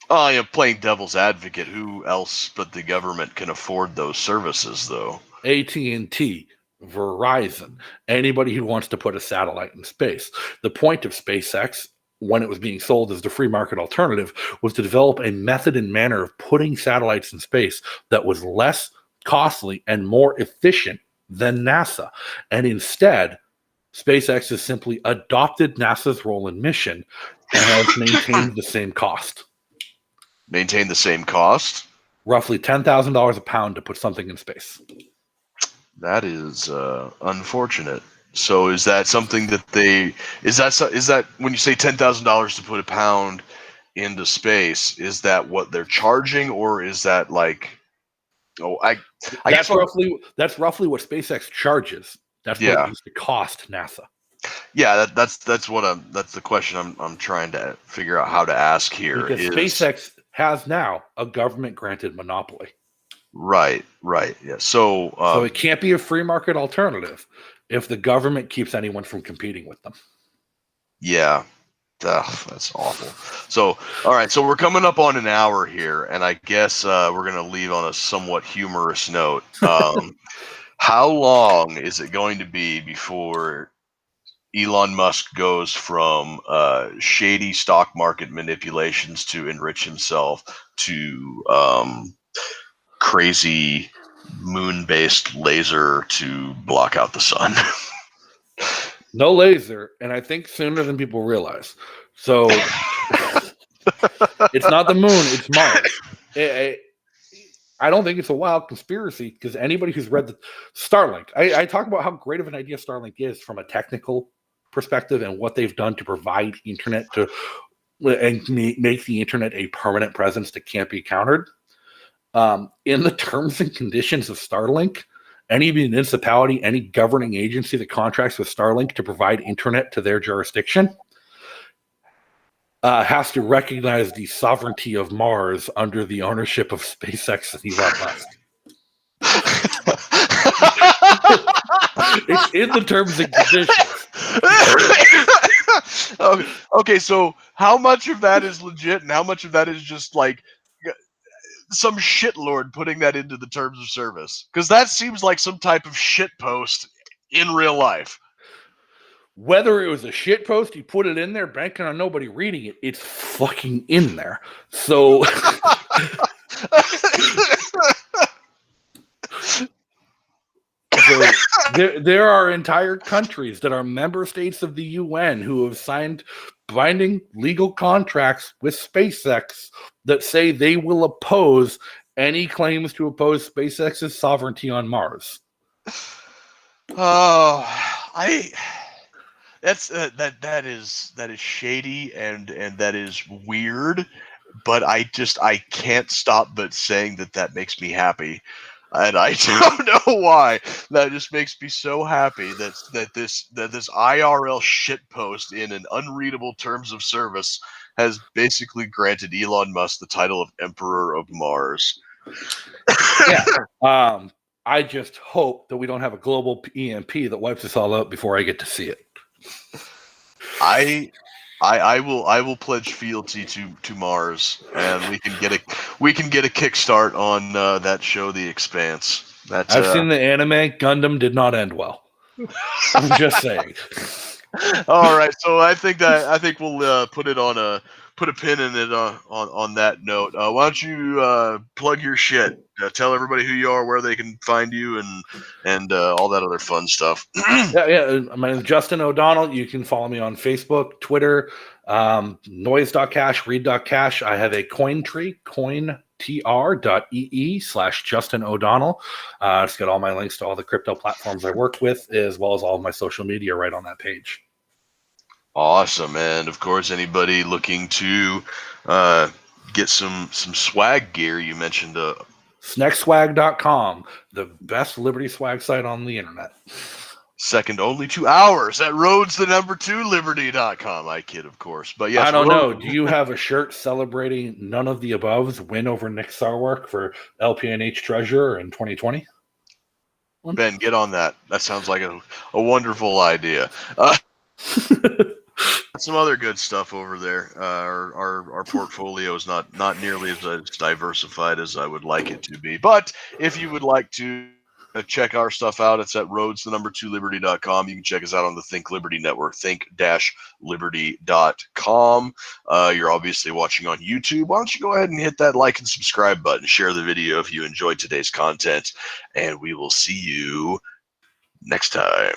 Oh, playing devil's advocate, who else but the government can afford those services, though? AT&T, Verizon, anybody who wants to put a satellite in space. The point of SpaceX, when it was being sold as the free market alternative, was to develop a method and manner of putting satellites in space that was less costly and more efficient than NASA. And instead, SpaceX has simply adopted NASA's role in mission and has maintained the same cost. Maintain the same cost? Roughly $10,000 a pound to put something in space. That is unfortunate. So is that something that is that when you say $10,000 to put a pound into space, is that what they're charging, or is that like, that's roughly what SpaceX charges. That's what it used to cost NASA. Yeah, that's the question I'm trying to figure out how to ask here. Because SpaceX has now a government granted monopoly. Right. Yeah. So it can't be a free market alternative if the government keeps anyone from competing with them. Yeah. That's awful. So, all right. So we're coming up on an hour here, and I guess we're going to leave on a somewhat humorous note. How long is it going to be before Elon Musk goes from shady stock market manipulations to enrich himself to crazy moon-based laser to block out the sun? No laser, and I think sooner than people realize. So it's not the moon, it's Mars. I don't think it's a wild conspiracy, because anybody who's read the Starlink, I talk about how great of an idea Starlink is from a technical perspective and what they've done to provide internet and make the internet a permanent presence that can't be countered. In the terms and conditions of Starlink, any municipality, any governing agency that contracts with Starlink to provide internet to their jurisdiction has to recognize the sovereignty of Mars under the ownership of SpaceX and Elon Musk. It's in the terms and conditions. Okay, so how much of that is legit and how much of that is just like some shitlord putting that into the terms of service? Because that seems like some type of shit post in real life. Whether it was a shit post, you put it in there, banking on nobody reading it, it's fucking in there. So there are entire countries that are member states of the UN who have signed binding legal contracts with SpaceX that say they will oppose any claims to oppose SpaceX's sovereignty on Mars. That is shady and that is weird, but I can't stop but saying that makes me happy. And I don't know why. That just makes me so happy that this IRL shitpost in an unreadable terms of service has basically granted Elon Musk the title of Emperor of Mars. Yeah. I just hope that we don't have a global EMP that wipes us all out before I get to see it. I will pledge fealty to Mars, and we can get a kickstart on that show, The Expanse. I've seen the anime. Gundam did not end well. I'm just saying. All right, so I think we'll put it on a put a pin in it on that note. Why don't you plug your shit? Tell everybody who you are, where they can find you, and all that other fun stuff. Yeah. My name is Justin O'Donnell. You can follow me on Facebook, Twitter, noise.cash, read.cash. I have a coin tree, cointr.ee/Justin O'Donnell. It's got all my links to all the crypto platforms I work with, as well as all of my social media right on that page. Awesome. And of course, anybody looking to get some swag gear, you mentioned Snackswag.com, the best Liberty swag site on the internet. second only to ours at roads2liberty.com. I kid, of course. But yes, I don't know. Do you have a shirt celebrating none of the above's win over Nick Sarwark for LPNH Treasurer in 2020? Ben, get on that. That sounds like a wonderful idea. Some other good stuff over there. Our portfolio is not nearly as diversified as I would like it to be. But if you would like to check our stuff out, it's at roads2liberty.com. You can check us out on the Think Liberty Network, think-liberty.com. You're obviously watching on YouTube. Why don't you go ahead and hit that like and subscribe button, share the video if you enjoyed today's content, and we will see you next time.